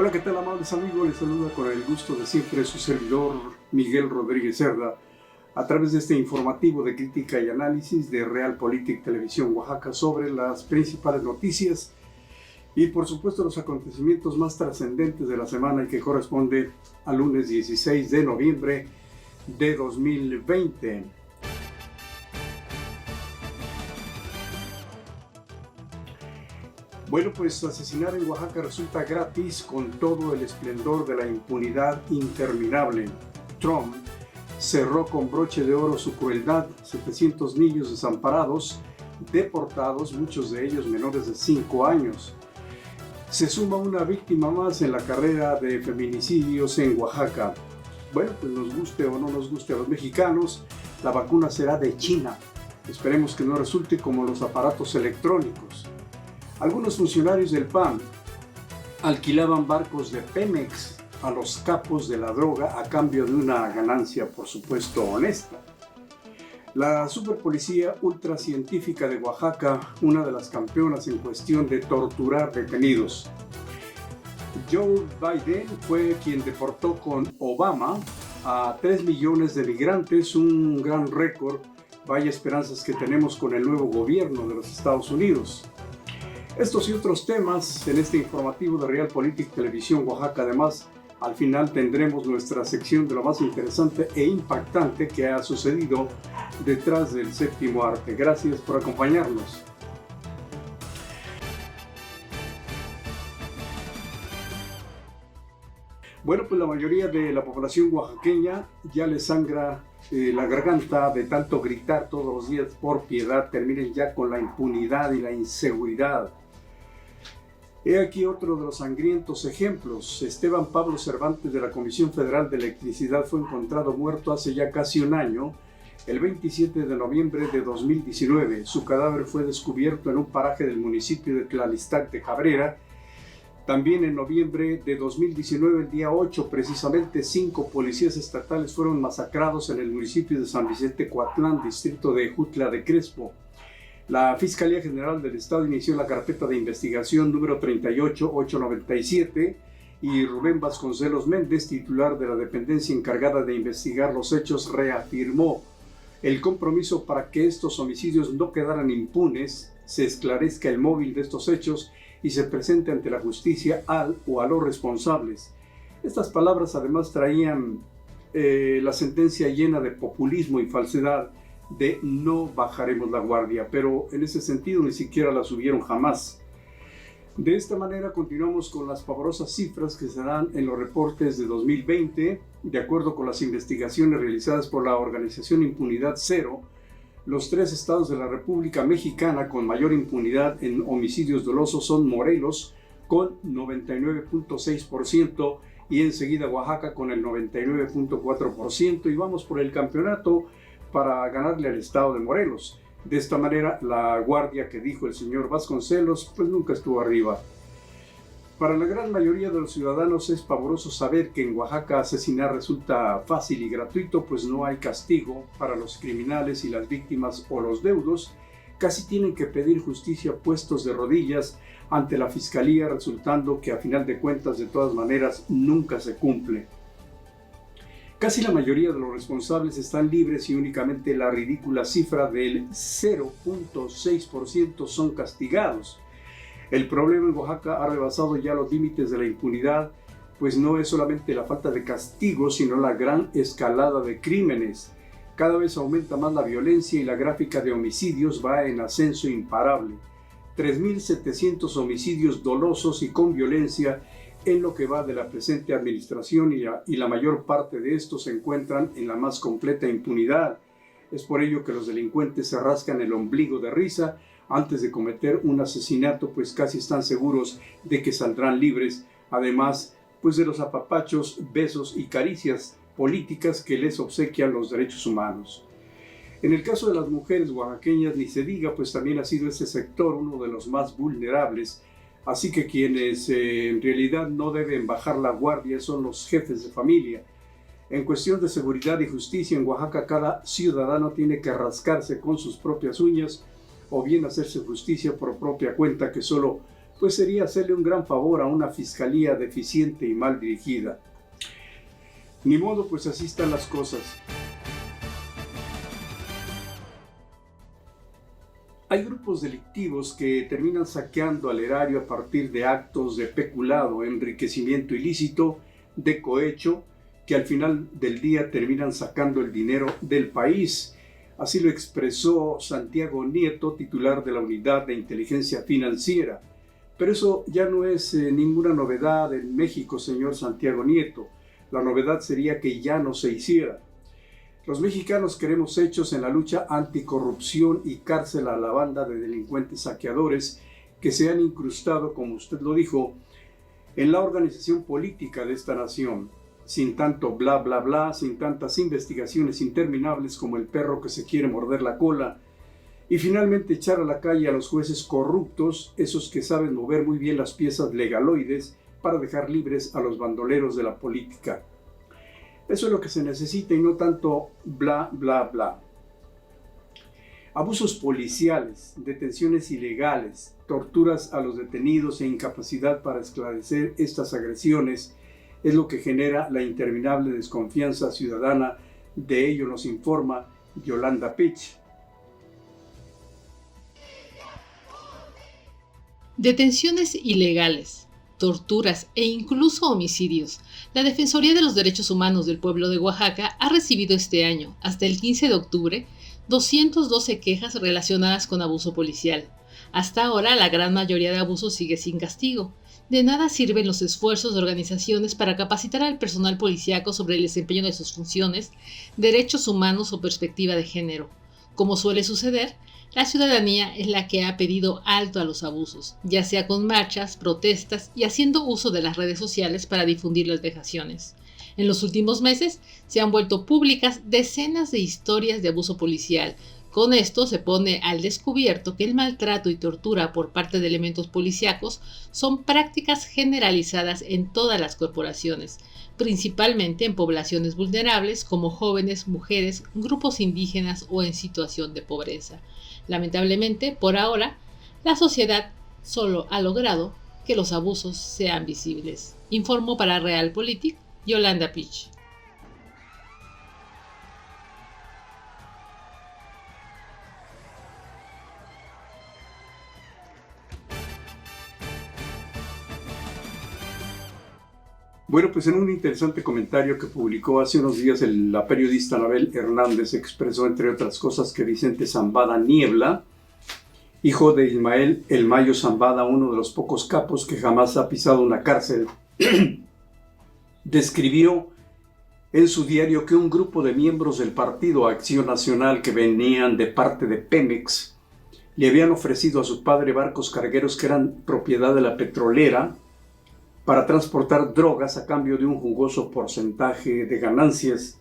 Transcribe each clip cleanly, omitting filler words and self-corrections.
Hola, ¿qué tal, amables amigos? Les saluda con el gusto de siempre su servidor Miguel Rodríguez Cerda a través de este informativo de crítica y análisis de Realpolitik Televisión Oaxaca sobre las principales noticias y por supuesto los acontecimientos más trascendentes de la semana y que corresponde al lunes 16 de noviembre de 2020. Bueno, pues asesinar en Oaxaca resulta gratis con todo el esplendor de la impunidad interminable. Trump cerró con broche de oro su crueldad. 700 niños desamparados, deportados, muchos de ellos menores de 5 años. Se suma una víctima más en la carrera de feminicidios en Oaxaca. Bueno, pues nos guste o no nos guste a los mexicanos, la vacuna será de China. Esperemos que no resulte como los aparatos electrónicos. Algunos funcionarios del PAN alquilaban barcos de Pemex a los capos de la droga a cambio de una ganancia, por supuesto, honesta. La superpolicía ultracientífica de Oaxaca, una de las campeonas en cuestión de torturar detenidos. Joe Biden fue quien deportó con Obama a 3 millones de migrantes, un gran récord. Vaya esperanzas que tenemos con el nuevo gobierno de los Estados Unidos. Estos y otros temas en este informativo de Realpolitik Televisión Oaxaca. Además, al final tendremos nuestra sección de lo más interesante e impactante que ha sucedido detrás del séptimo arte. Gracias por acompañarnos. Bueno, pues la mayoría de la población oaxaqueña ya le sangra la garganta de tanto gritar todos los días por piedad. Terminen ya con la impunidad y la inseguridad. He aquí otro de los sangrientos ejemplos. Esteban Pablo Cervantes de la Comisión Federal de Electricidad fue encontrado muerto hace ya casi un año, el 27 de noviembre de 2019. Su cadáver fue descubierto en un paraje del municipio de Tlalistac de Cabrera. También en noviembre de 2019, el día 8, precisamente 5 policías estatales fueron masacrados en el municipio de San Vicente Coatlán, distrito de Jutla de Crespo. La Fiscalía General del Estado inició la carpeta de investigación número 38897 y Rubén Vasconcelos Méndez, titular de la dependencia encargada de investigar los hechos, reafirmó el compromiso para que estos homicidios no quedaran impunes, se esclarezca el móvil de estos hechos y se presente ante la justicia al o a los responsables. Estas palabras además traían la sentencia llena de populismo y falsedad de no bajaremos la guardia, pero en ese sentido ni siquiera la subieron jamás. De esta manera continuamos con las pavorosas cifras que se dan en los reportes de 2020. De acuerdo con las investigaciones realizadas por la organización Impunidad Cero, los 3 estados de la República Mexicana con mayor impunidad en homicidios dolosos son Morelos con 99.6% y enseguida Oaxaca con el 99.4%, y vamos por el campeonato para ganarle al estado de Morelos. De esta manera, la guardia que dijo el señor Vasconcelos, pues nunca estuvo arriba. Para la gran mayoría de los ciudadanos es pavoroso saber que en Oaxaca asesinar resulta fácil y gratuito, pues no hay castigo para los criminales y las víctimas o los deudos. Casi tienen que pedir justicia puestos de rodillas ante la fiscalía, resultando que a final de cuentas, de todas maneras, nunca se cumple. Casi la mayoría de los responsables están libres y únicamente la ridícula cifra del 0.6% son castigados. El problema en Oaxaca ha rebasado ya los límites de la impunidad, pues no es solamente la falta de castigo, sino la gran escalada de crímenes. Cada vez aumenta más la violencia y la gráfica de homicidios va en ascenso imparable. 3.700 homicidios dolosos y con violencia en lo que va de la presente administración, y la mayor parte de estos se encuentran en la más completa impunidad. Es por ello que los delincuentes se rascan el ombligo de risa antes de cometer un asesinato, pues casi están seguros de que saldrán libres, además pues de los apapachos, besos y caricias políticas que les obsequian los derechos humanos. En el caso de las mujeres oaxaqueñas ni se diga, pues también ha sido este sector uno de los más vulnerables. Así que quienes en realidad no deben bajar la guardia son los jefes de familia. En cuestión de seguridad y justicia en Oaxaca, cada ciudadano tiene que rascarse con sus propias uñas o bien hacerse justicia por propia cuenta, que solo pues sería hacerle un gran favor a una fiscalía deficiente y mal dirigida. Ni modo, pues así están las cosas. Hay grupos delictivos que terminan saqueando al erario a partir de actos de peculado, enriquecimiento ilícito, de cohecho, que al final del día terminan sacando el dinero del país. Así lo expresó Santiago Nieto, titular de la Unidad de Inteligencia Financiera. Pero eso ya no es ninguna novedad en México, señor Santiago Nieto. La novedad sería que ya no se hiciera. Los mexicanos queremos hechos en la lucha anticorrupción y cárcel a la banda de delincuentes saqueadores que se han incrustado, como usted lo dijo, en la organización política de esta nación, sin tanto bla bla bla, sin tantas investigaciones interminables como el perro que se quiere morder la cola, y finalmente echar a la calle a los jueces corruptos, esos que saben mover muy bien las piezas legaloides para dejar libres a los bandoleros de la política. Eso es lo que se necesita y no tanto bla, bla, bla. Abusos policiales, detenciones ilegales, torturas a los detenidos e incapacidad para esclarecer estas agresiones es lo que genera la interminable desconfianza ciudadana. De ello nos informa Yolanda Pich. Detenciones ilegales, torturas e incluso homicidios. La Defensoría de los Derechos Humanos del Pueblo de Oaxaca ha recibido este año, hasta el 15 de octubre, 212 quejas relacionadas con abuso policial. Hasta ahora, la gran mayoría de abusos sigue sin castigo. De nada sirven los esfuerzos de organizaciones para capacitar al personal policíaco sobre el desempeño de sus funciones, derechos humanos o perspectiva de género. Como suele suceder, la ciudadanía es la que ha pedido alto a los abusos, ya sea con marchas, protestas y haciendo uso de las redes sociales para difundir las vejaciones. En los últimos meses se han vuelto públicas decenas de historias de abuso policial. Con esto se pone al descubierto que el maltrato y tortura por parte de elementos policíacos son prácticas generalizadas en todas las corporaciones, principalmente en poblaciones vulnerables como jóvenes, mujeres, grupos indígenas o en situación de pobreza. Lamentablemente, por ahora, la sociedad solo ha logrado que los abusos sean visibles. Informó para Realpolitik Yolanda Pich. Bueno, pues en un interesante comentario que publicó hace unos días la periodista Anabel Hernández, expresó, entre otras cosas, que Vicente Zambada Niebla, hijo de Ismael El Mayo Zambada, uno de los pocos capos que jamás ha pisado una cárcel, describió en su diario que un grupo de miembros del Partido Acción Nacional que venían de parte de Pemex le habían ofrecido a su padre barcos cargueros que eran propiedad de la petrolera para transportar drogas a cambio de un jugoso porcentaje de ganancias.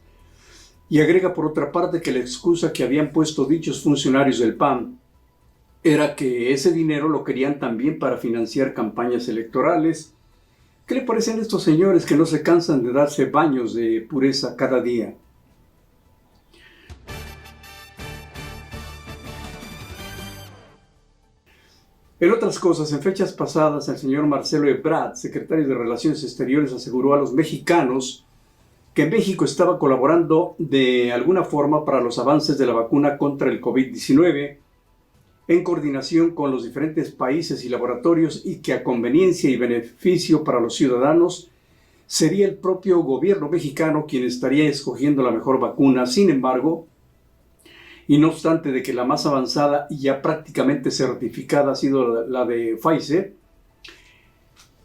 Y agrega por otra parte que la excusa que habían puesto dichos funcionarios del PAN era que ese dinero lo querían también para financiar campañas electorales. ¿Qué le parecen a estos señores que no se cansan de darse baños de pureza cada día? En otras cosas, en fechas pasadas, el señor Marcelo Ebrard, secretario de Relaciones Exteriores, aseguró a los mexicanos que México estaba colaborando de alguna forma para los avances de la vacuna contra el COVID-19, en coordinación con los diferentes países y laboratorios, y que a conveniencia y beneficio para los ciudadanos sería el propio gobierno mexicano quien estaría escogiendo la mejor vacuna. Sin embargo, y no obstante de que la más avanzada y ya prácticamente certificada ha sido la de Pfizer,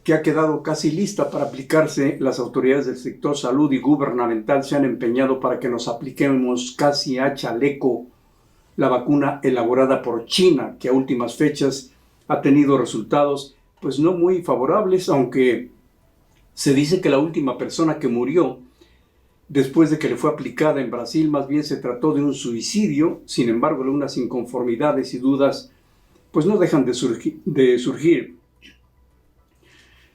que ha quedado casi lista para aplicarse, las autoridades del sector salud y gubernamental se han empeñado para que nos apliquemos casi a chaleco la vacuna elaborada por China, que a últimas fechas ha tenido resultados pues no muy favorables, aunque se dice que la última persona que murió después de que le fue aplicada en Brasil más bien se trató de un suicidio. Sin embargo, unas inconformidades y dudas pues no dejan de surgir.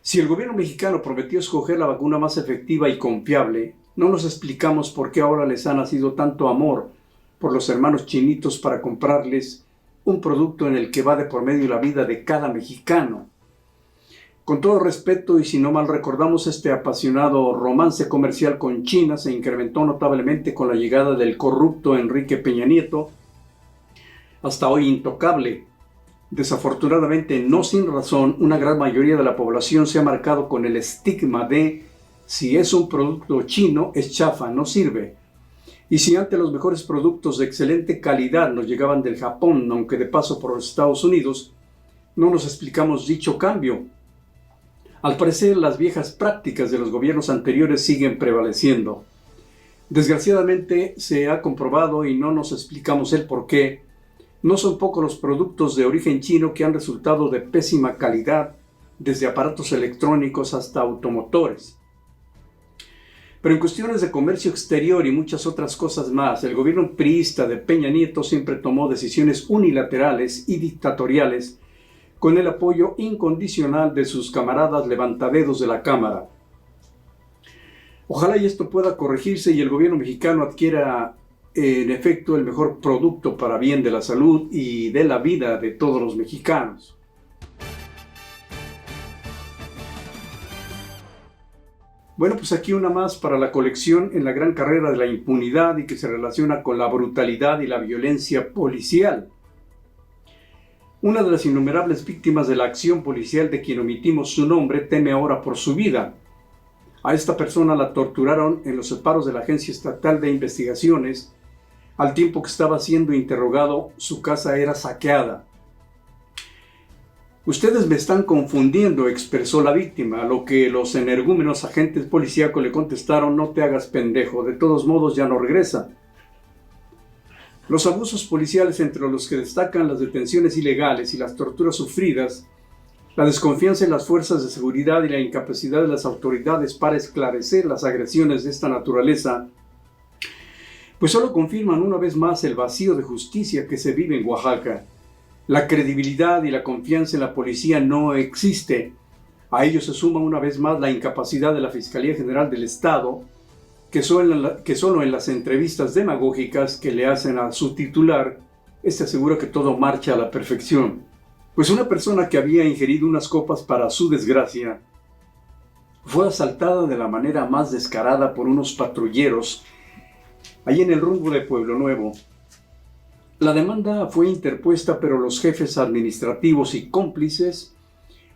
Si el gobierno mexicano prometió escoger la vacuna más efectiva y confiable, no nos explicamos por qué ahora les ha nacido tanto amor por los hermanos chinitos para comprarles un producto en el que va de por medio la vida de cada mexicano. Con todo respeto y si no mal recordamos, este apasionado romance comercial con China se incrementó notablemente con la llegada del corrupto Enrique Peña Nieto, hasta hoy intocable. Desafortunadamente, no sin razón, una gran mayoría de la población se ha marcado con el estigma de si es un producto chino, es chafa, no sirve. Y si antes los mejores productos de excelente calidad nos llegaban del Japón, aunque de paso por los Estados Unidos, no nos explicamos dicho cambio. Al parecer, las viejas prácticas de los gobiernos anteriores siguen prevaleciendo. Desgraciadamente, se ha comprobado y no nos explicamos el por qué. No son pocos los productos de origen chino que han resultado de pésima calidad, desde aparatos electrónicos hasta automotores. Pero en cuestiones de comercio exterior y muchas otras cosas más, el gobierno priista de Peña Nieto siempre tomó decisiones unilaterales y dictatoriales con el apoyo incondicional de sus camaradas levantadedos de la Cámara. Ojalá y esto pueda corregirse y el gobierno mexicano adquiera en efecto el mejor producto para bien de la salud y de la vida de todos los mexicanos. Bueno, pues aquí una más para la colección en la gran carrera de la impunidad y que se relaciona con la brutalidad y la violencia policial. Una de las innumerables víctimas de la acción policial de quien omitimos su nombre teme ahora por su vida. A esta persona la torturaron en los separos de la Agencia Estatal de Investigaciones. Al tiempo que estaba siendo interrogado, su casa era saqueada. Ustedes me están confundiendo, expresó la víctima, a lo que los energúmenos agentes policíacos le contestaron: no te hagas pendejo, de todos modos ya no regresa. Los abusos policiales, entre los que destacan las detenciones ilegales y las torturas sufridas, la desconfianza en las fuerzas de seguridad y la incapacidad de las autoridades para esclarecer las agresiones de esta naturaleza, pues solo confirman una vez más el vacío de justicia que se vive en Oaxaca. La credibilidad y la confianza en la policía no existe. A ello se suma una vez más la incapacidad de la Fiscalía General del Estado, que solo en las entrevistas demagógicas que le hacen a su titular, asegura que todo marcha a la perfección. Pues una persona que había ingerido unas copas para su desgracia fue asaltada de la manera más descarada por unos patrulleros allí en el rumbo de Pueblo Nuevo. La demanda fue interpuesta, pero los jefes administrativos y cómplices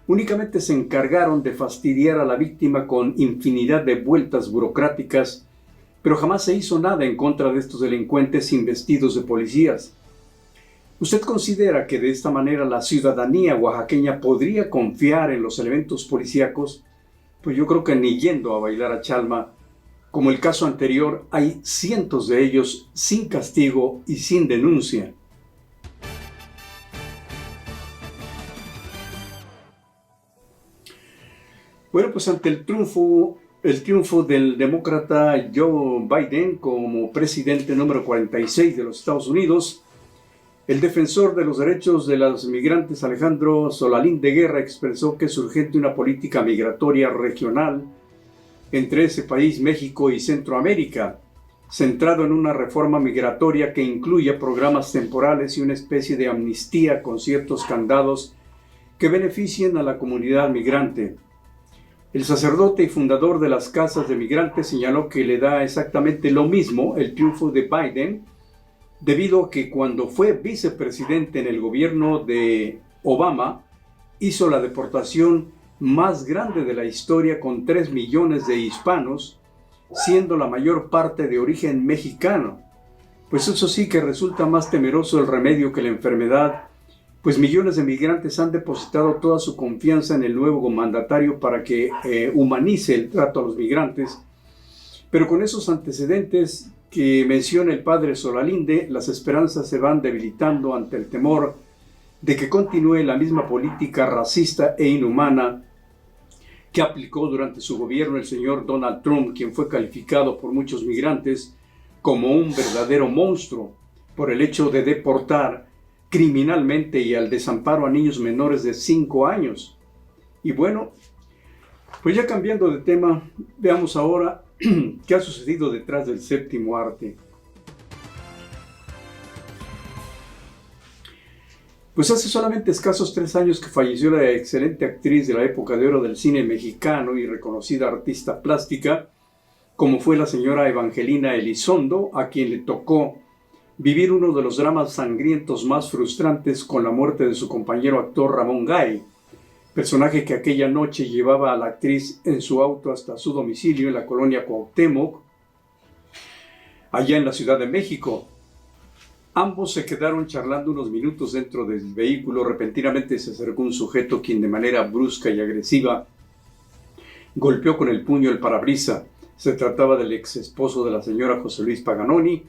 únicamente se encargaron de fastidiar a la víctima con infinidad de vueltas burocráticas, pero jamás se hizo nada en contra de estos delincuentes investidos de policías. ¿Usted considera que de esta manera la ciudadanía oaxaqueña podría confiar en los elementos policíacos? Pues yo creo que ni yendo a bailar a Chalma. Como el caso anterior, hay cientos de ellos sin castigo y sin denuncia. Bueno, pues ante el triunfo del demócrata Joe Biden como presidente número 46 de los Estados Unidos, el defensor de los derechos de los migrantes Alejandro Solalín de Guerra expresó que es urgente una política migratoria regional entre ese país, México y Centroamérica, centrado en una reforma migratoria que incluya programas temporales y una especie de amnistía con ciertos candados que beneficien a la comunidad migrante. El sacerdote y fundador de las casas de migrantes señaló que le da exactamente lo mismo el triunfo de Biden, debido a que cuando fue vicepresidente en el gobierno de Obama, hizo la deportación más grande de la historia con 3 millones de hispanos, siendo la mayor parte de origen mexicano. Pues eso sí que resulta más temeroso el remedio que la enfermedad, pues millones de migrantes han depositado toda su confianza en el nuevo mandatario para que humanice el trato a los migrantes. Pero con esos antecedentes que menciona el padre Solalinde, las esperanzas se van debilitando ante el temor de que continúe la misma política racista e inhumana que aplicó durante su gobierno el señor Donald Trump, quien fue calificado por muchos migrantes como un verdadero monstruo por el hecho de deportar criminalmente y al desamparo a niños menores de 5 años. Y bueno, pues ya cambiando de tema, veamos ahora qué ha sucedido detrás del séptimo arte. Pues hace solamente escasos 3 años que falleció la excelente actriz de la época de oro del cine mexicano y reconocida artista plástica, como fue la señora Evangelina Elizondo, a quien le tocó vivir uno de los dramas sangrientos más frustrantes con la muerte de su compañero actor Ramón Gay, personaje que aquella noche llevaba a la actriz en su auto hasta su domicilio en la colonia Cuauhtémoc, allá en la Ciudad de México. Ambos se quedaron charlando unos minutos dentro del vehículo. Repentinamente se acercó un sujeto quien de manera brusca y agresiva golpeó con el puño el parabrisas. Se trataba del ex esposo de la señora José Luis Paganoni,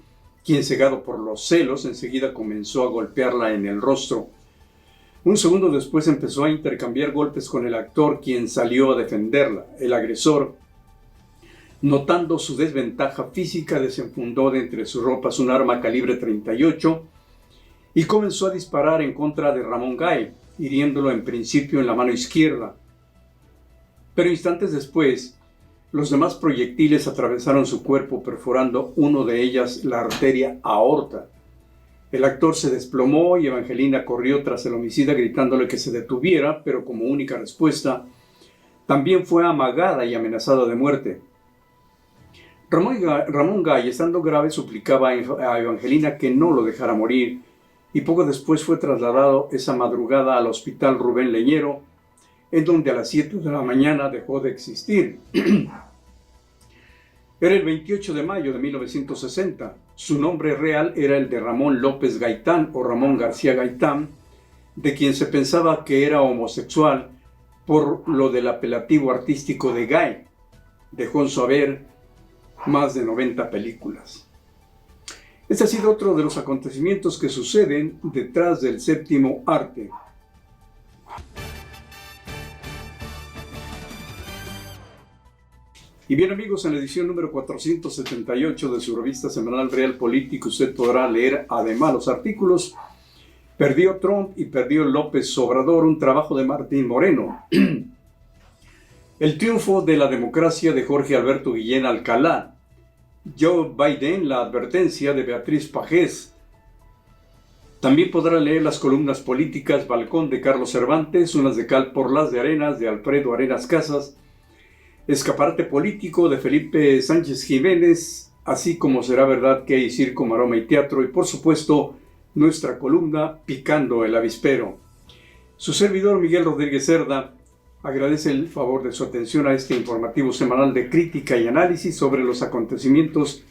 quien, cegado por los celos, enseguida comenzó a golpearla en el rostro. Un segundo después empezó a intercambiar golpes con el actor, quien salió a defenderla. El agresor, notando su desventaja física, desenfundó de entre sus ropas un arma calibre 38 y comenzó a disparar en contra de Ramón Gay, hiriéndolo en principio en la mano izquierda. Pero instantes después, los demás proyectiles atravesaron su cuerpo, perforando uno de ellas la arteria aorta. El actor se desplomó y Evangelina corrió tras el homicida gritándole que se detuviera, pero como única respuesta, también fue amagada y amenazada de muerte. Ramón Gay, estando grave, suplicaba a Evangelina que no lo dejara morir, y poco después fue trasladado esa madrugada al Hospital Rubén Leñero, en donde a las 7 de la mañana dejó de existir. Era el 28 de mayo de 1960. Su nombre real era el de Ramón López Gaitán o Ramón García Gaitán, de quien se pensaba que era homosexual por lo del apelativo artístico de Gay. Dejó en su haber más de 90 películas. Este ha sido otro de los acontecimientos que suceden detrás del séptimo arte. Y bien amigos, en la edición número 478 de su revista semanal Real Político usted podrá leer además los artículos "Perdió Trump y perdió López Obrador", un trabajo de Martín Moreno. "El triunfo de la democracia" de Jorge Alberto Guillén Alcalá. Joe Biden, la advertencia de Beatriz Pajés. También podrá leer las columnas políticas "Balcón" de Carlos Cervantes, "Unas de cal por las de arenas" de Alfredo Arenas Casas, "Escaparate político" de Felipe Sánchez Jiménez, así como "Será verdad que hay circo, maroma y teatro", y por supuesto nuestra columna "Picando el avispero". Su servidor Miguel Rodríguez Cerda agradece el favor de su atención a este informativo semanal de crítica y análisis sobre los acontecimientos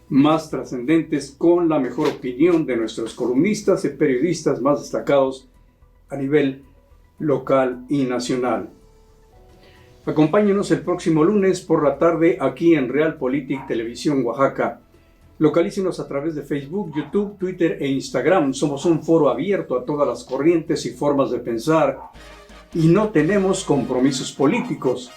más trascendentes, con la mejor opinión de nuestros columnistas y periodistas más destacados a nivel local y nacional. Acompáñenos el próximo lunes por la tarde aquí en Realpolitik Televisión Oaxaca. Localícenos a través de Facebook, YouTube, Twitter e Instagram. Somos un foro abierto a todas las corrientes y formas de pensar y no tenemos compromisos políticos.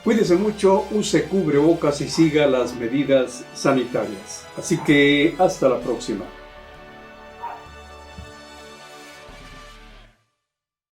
Cuídese mucho, use cubrebocas y siga las medidas sanitarias. Así que hasta la próxima.